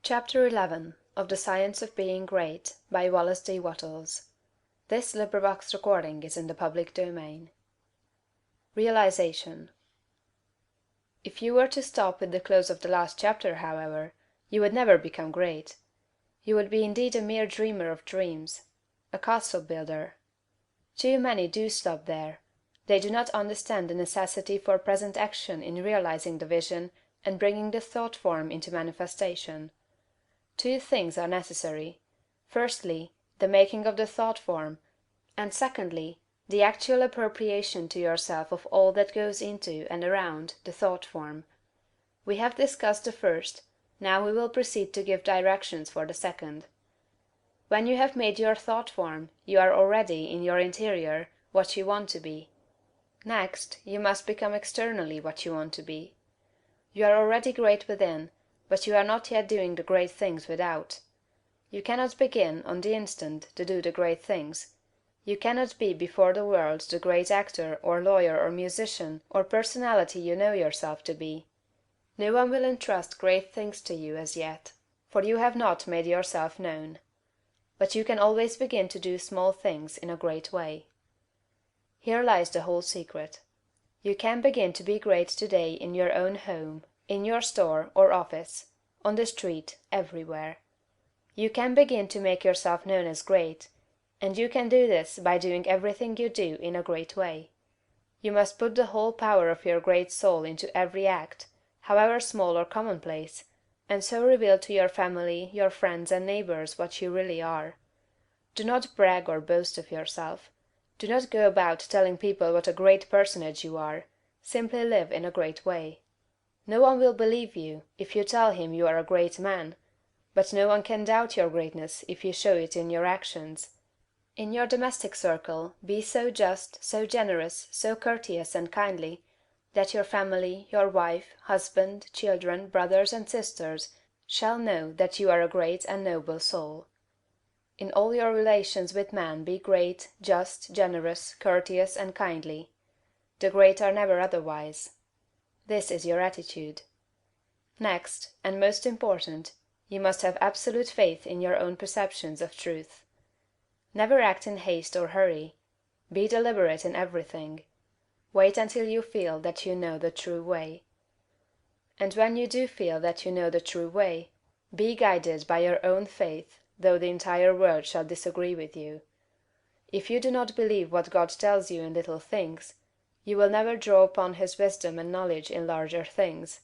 Chapter 11 of the Science of Being Great by Wallace D. Wattles. Recording is in the public domain. Realization. If you were to stop with the close of the last chapter, however, you would never become great. You would be indeed a mere dreamer of dreams, a castle builder. Too many do stop there. They do not understand the necessity for present action in realizing the vision and bringing the thought form into manifestation. Two things are necessary: firstly, the making of the thought form, and secondly, the actual appropriation to yourself of all that goes into and around the thought form. We have discussed the first, now we will proceed to give directions for the second. When you have made your thought form, you are already, in your interior, what you want to be. Next, you must become externally what you want to be. You are already great within, but you are not yet doing the great things without. You cannot begin, on the instant, to do the great things. You cannot be before the world the great actor or lawyer or musician or personality you know yourself to be. No one will entrust great things to you as yet, for you have not made yourself known. But you can always begin to do small things in a great way. Here lies the whole secret. You can begin to be great today in your own home, in your store or office, on the street, everywhere. You can begin to make yourself known as great, and you can do this by doing everything you do in a great way. You must put the whole power of your great soul into every act, however small or commonplace, and so reveal to your family, your friends and neighbors what you really are. Do not brag or boast of yourself. Do not go about telling people what a great personage you are. Simply live in a great way. No one will believe you if you tell him you are a great man, but no one can doubt your greatness if you show it in your actions. In your domestic circle be so just, so generous, so courteous and kindly, that your family, your wife, husband, children, brothers and sisters shall know that you are a great and noble soul. In all your relations with men be great, just, generous, courteous and kindly. The great are never otherwise. This is your attitude. Next, and most important, you must have absolute faith in your own perceptions of truth. Never act in haste or hurry. Be deliberate in everything. Wait until you feel that you know the true way. And when you do feel that you know the true way, be guided by your own faith, though the entire world shall disagree with you. If you do not believe what God tells you in little things, you will never draw upon his wisdom and knowledge in larger things.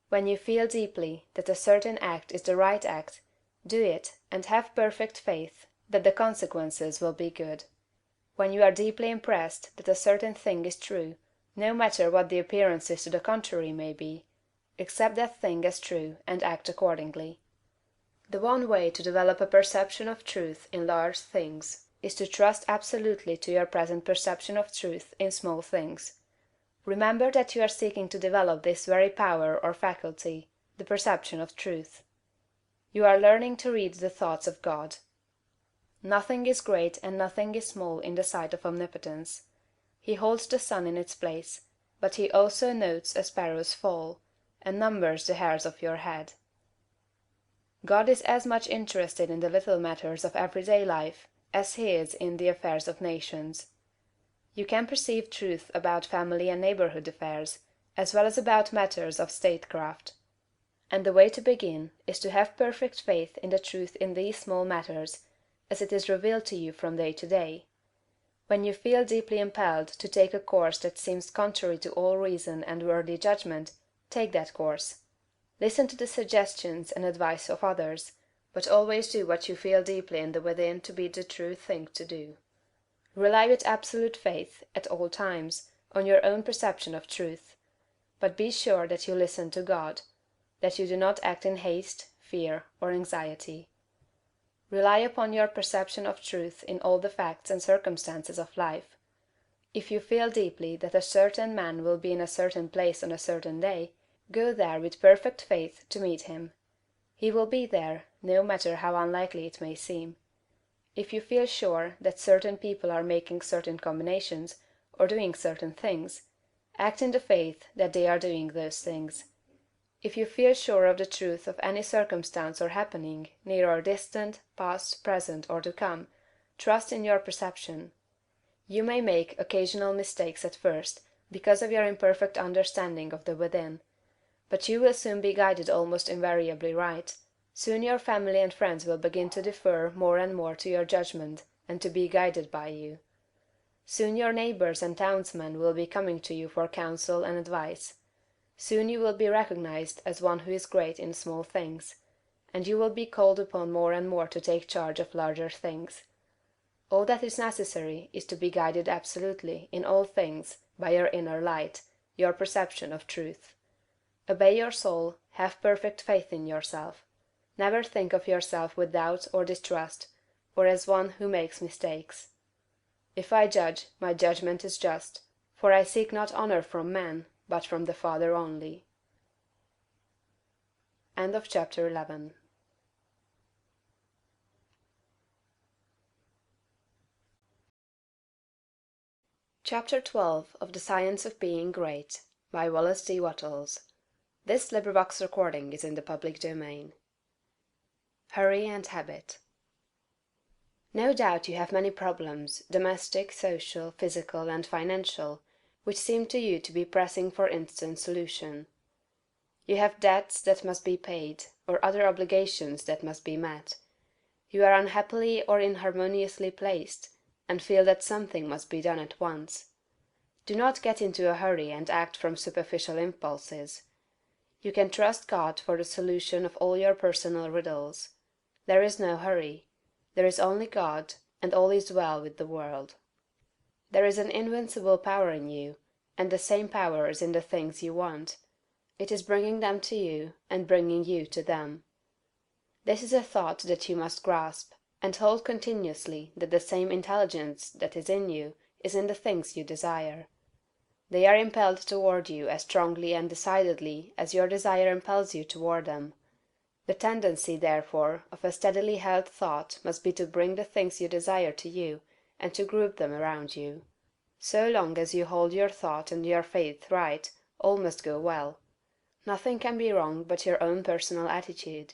When you feel deeply that a certain act is the right act, do it and have perfect faith that the consequences will be good. When you are deeply impressed that a certain thing is true, no matter what the appearances to the contrary may be, accept that thing as true and act accordingly. The one way to develop a perception of truth in large things is to trust absolutely to your present perception of truth in small things. Remember that you are seeking to develop this very power or faculty, the perception of truth. You are learning to read the thoughts of God. Nothing is great and nothing is small in the sight of Omnipotence. He holds the sun in its place, but he also notes a sparrow's fall, and numbers the hairs of your head. God is as much interested in the little matters of everyday life as he is in the affairs of nations. You can perceive truth about family and neighborhood affairs, as well as about matters of statecraft. And the way to begin is to have perfect faith in the truth in these small matters, as it is revealed to you from day to day. When you feel deeply impelled to take a course that seems contrary to all reason and worthy judgment, take that course. Listen to the suggestions and advice of others, but always do what you feel deeply in the within to be the true thing to do. Rely with absolute faith, at all times, on your own perception of truth, but be sure that you listen to God, that you do not act in haste, fear, or anxiety. Rely upon your perception of truth in all the facts and circumstances of life. If you feel deeply that a certain man will be in a certain place on a certain day, go there with perfect faith to meet him. He will be there, no matter how unlikely it may seem. If you feel sure that certain people are making certain combinations, or doing certain things, act in the faith that they are doing those things. If you feel sure of the truth of any circumstance or happening, near or distant, past, present, or to come, trust in your perception. You may make occasional mistakes at first, because of your imperfect understanding of the within, but you will soon be guided almost invariably right. Soon your family and friends will begin to defer more and more to your judgment, and to be guided by you. Soon your neighbors and townsmen will be coming to you for counsel and advice. Soon you will be recognized as one who is great in small things, and you will be called upon more and more to take charge of larger things. All that is necessary is to be guided absolutely, in all things, by your inner light, your perception of truth. Obey your soul, have perfect faith in yourself. Never think of yourself with doubt or distrust, or as one who makes mistakes. If I judge, my judgment is just, for I seek not honor from men, but from the Father only. End of chapter 11. Chapter 12 of The Science of Being Great, by Wallace D. Wattles. This recording is in the public domain. Hurry and Habit. No doubt you have many problems, domestic, social, physical, and financial, which seem to you to be pressing for instant solution. You have debts that must be paid, or other obligations that must be met. You are unhappily or inharmoniously placed, and feel that something must be done at once. Do not get into a hurry and act from superficial impulses. You can trust God for the solution of all your personal riddles. There is no hurry. There is only God, and all is well with the world. There is an invincible power in you, and the same power is in the things you want. It is bringing them to you, and bringing you to them. This is a thought that you must grasp, and hold continuously that the same intelligence that is in you is in the things you desire. They are impelled toward you as strongly and decidedly as your desire impels you toward them. The tendency, therefore, of a steadily held thought must be to bring the things you desire to you, and to group them around you. So long as you hold your thought and your faith right, all must go well. Nothing can be wrong but your own personal attitude,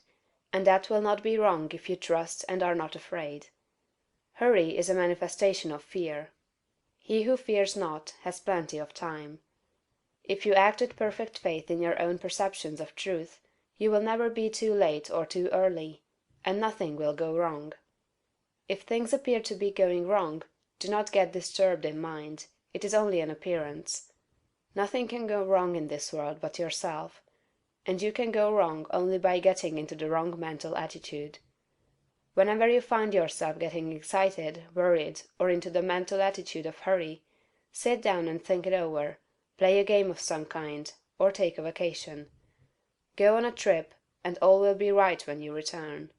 and that will not be wrong if you trust and are not afraid. Hurry is a manifestation of fear. He who fears not has plenty of time. If you act with perfect faith in your own perceptions of truth, you will never be too late or too early, and nothing will go wrong. If things appear to be going wrong, do not get disturbed in mind, it is only an appearance. Nothing can go wrong in this world but yourself, and you can go wrong only by getting into the wrong mental attitude. Whenever you find yourself getting excited, worried, or into the mental attitude of hurry, sit down and think it over, play a game of some kind, or take a vacation. Go on a trip, and all will be right when you return.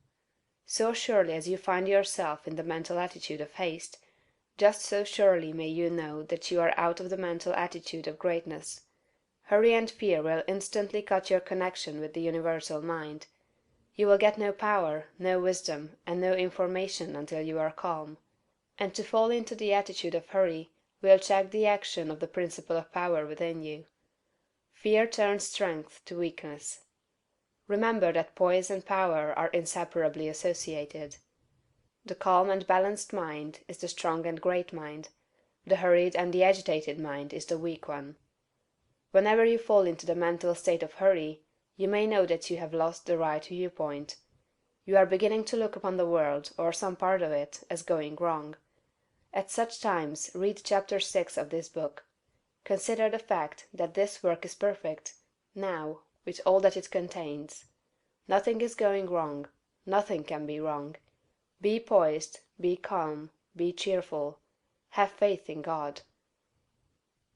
So surely as you find yourself in the mental attitude of haste, just so surely may you know that you are out of the mental attitude of greatness. Hurry and fear will instantly cut your connection with the universal mind. You will get no power, no wisdom, and no information until you are calm. And to fall into the attitude of hurry will check the action of the principle of power within you. Fear turns strength to weakness. Remember that poise and power are inseparably associated. The calm and balanced mind is the strong and great mind, the hurried and the agitated mind is the weak one. Whenever you fall into the mental state of hurry, you may know that you have lost the right viewpoint. You are beginning to look upon the world, or some part of it, as going wrong. At such times read chapter 6 of this book. Consider the fact that this work is perfect, now, with all that it contains. Nothing is going wrong, nothing can be wrong. Be poised, be calm, be cheerful. Have faith in God.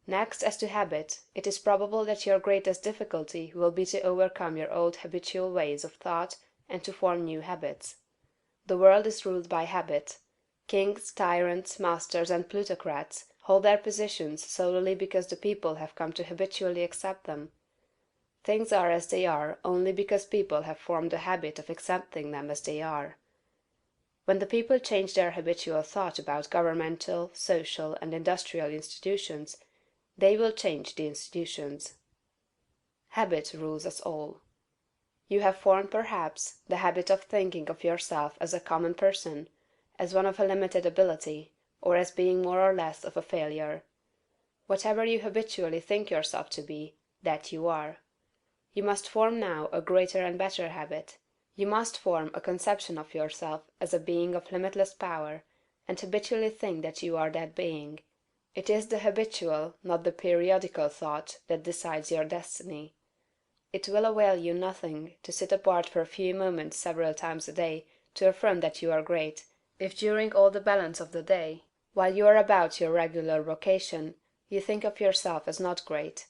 Next, as to habit, it is probable that your greatest difficulty will be to overcome your old habitual ways of thought and to form new habits. The world is ruled by habit. Kings, tyrants, masters, and plutocrats hold their positions solely because the people have come to habitually accept them. Things are as they are only because people have formed the habit of accepting them as they are. When the people change their habitual thought about governmental, social, and industrial institutions, they will change the institutions. Habit rules us all. You have formed, perhaps, the habit of thinking of yourself as a common person, as one of a limited ability, or as being more or less of a failure. Whatever you habitually think yourself to be, that you are. You must form now a greater and better habit. You must form a conception of yourself as a being of limitless power, and habitually think that you are that being. It is the habitual, not the periodical thought that decides your destiny. It will avail you nothing to sit apart for a few moments several times a day to affirm that you are great, if during all the balance of the day, while you are about your regular vocation, you think of yourself as not great.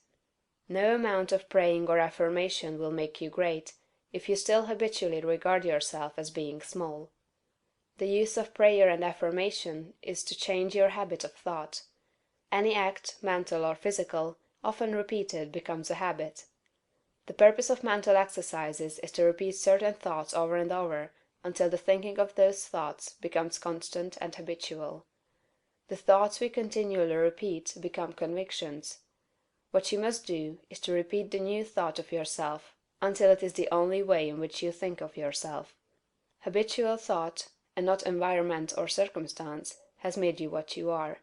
No amount of praying or affirmation will make you great, if you still habitually regard yourself as being small. The use of prayer and affirmation is to change your habit of thought. Any act, mental or physical, often repeated becomes a habit. The purpose of mental exercises is to repeat certain thoughts over and over until the thinking of those thoughts becomes constant and habitual. The thoughts we continually repeat become convictions. What you must do is to repeat the new thought of yourself until it is the only way in which you think of yourself. Habitual thought, and not environment or circumstance, has made you what you are.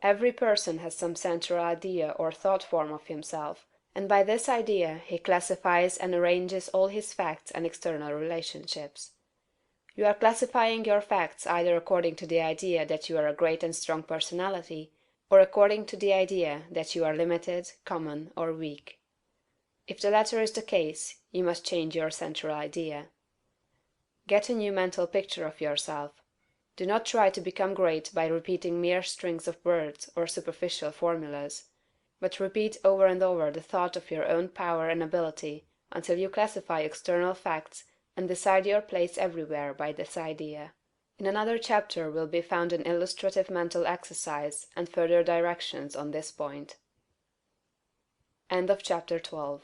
Every person has some central idea or thought form of himself, and by this idea he classifies and arranges all his facts and external relationships. You are classifying your facts either according to the idea that you are a great and strong personality, or according to the idea that you are limited, common, or weak. If the latter is the case, you must change your central idea. Get a new mental picture of yourself. Do not try to become great by repeating mere strings of words or superficial formulas, but repeat over and over the thought of your own power and ability until you classify external facts and decide your place everywhere by this idea. In another chapter will be found an illustrative mental exercise and further directions on this point. End of chapter 12.